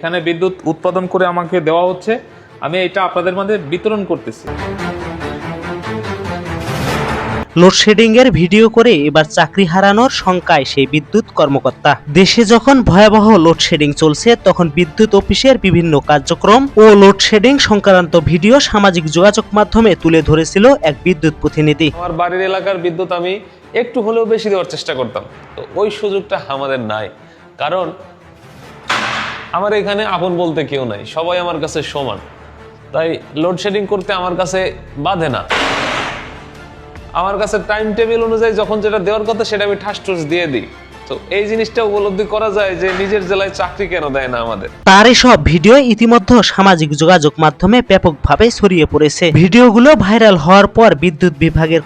এখানে বিদ্যুৎ উৎপাদন করে আমাকে দেওয়া হচ্ছে, আমি এটা আপনাদের মধ্যে বিতরণ করতেছি। লোডশেডিং এর ভিডিও করে এবার চাকরি হারানোর শঙ্কায় সেই বিদ্যুৎ কর্মকর্তা। দেশে যখন ভয়াবহ লোডশেডিং চলছে তখন বিদ্যুৎ অফিসের বিভিন্ন কার্যক্রম ও লোডশেডিং সংক্রান্ত ভিডিও সামাজিক যোগাযোগ মাধ্যমে তুলে ধরেছিল এক বিদ্যুৎ প্রতিনিধি। আমার বাড়ির এলাকার বিদ্যুৎ আমি একটু হলেও বেশি দেওয়ার চেষ্টা করতাম, তো ওই সুযোগটা আমাদের নাই, কারণ আমার এখানে আপন বলতে কেউ নাই, সবাই আমার কাছে সমান। তাই লোডশেডিং করতে আমার কাছে বাধে না। আমার কাছে টাইম টেবিল অনুযায়ী যখন যেটা দেওয়ার কথা সেটা আমি ঠাস ঠুস দিয়ে দিই। তো এই জিনিসটা উপলব্ধি করা যায় যে নিজের জেলায় চাকরি কেন দেয় না আমাদের। তার এসব ভিডিও ইতিমধ্যে সামাজিক যোগাযোগ মাধ্যমে ব্যাপকভাবে ছড়িয়ে পড়েছে। ভিডিওগুলো ভাইরাল হওয়ার পর বিদ্যুৎ বিভাগের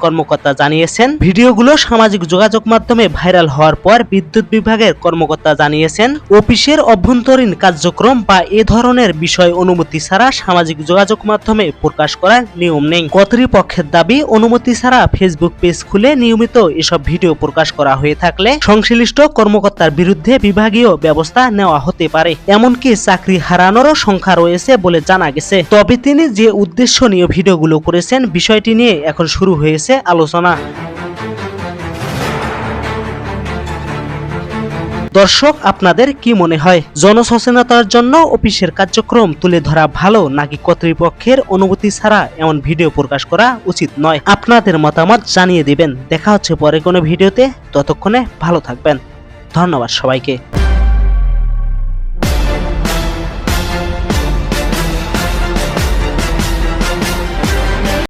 কর্মকর্তা জানিয়েছেন অফিসের অভ্যন্তরীণ কার্যক্রম বা এ ধরনের বিষয় অনুমতি ছাড়া সামাজিক যোগাযোগ মাধ্যমে প্রকাশ করার নিয়ম নেই। কর্তৃপক্ষের দাবি, অনুমতি ছাড়া ফেসবুক পেজ খুলে নিয়মিত এসব ভিডিও প্রকাশ করা হয়ে থাকলে সংশ্লিষ্ট কর্মকর্তার বিরুদ্ধে বিভাগীয় ব্যবস্থা নেওয়া হতে পারে, এমনকি চাকরি হারানোরও সংখ্যা রয়েছে বলে জানা গেছে। তবে তিনি যে উদ্দেশ্য নিয়ে ভিডিওগুলো করেছেন বিষয়টি নিয়ে এখন শুরু হয়েছে আলোচনা। দর্শক, আপনাদের কি মনে হয়, জনসচেতনতার জন্য অফিসের কার্যক্রম তুলে ধরা ভালো নাকি কর্তৃপক্ষের অনুমতি ছাড়া এমন ভিডিও প্রকাশ করা উচিত নয়? আপনাদের মতামত জানিয়ে দিবেন। দেখা হচ্ছে পরে কোনো ভিডিওতে, ততক্ষণে ভালো থাকবেন। ধন্যবাদ সবাইকে।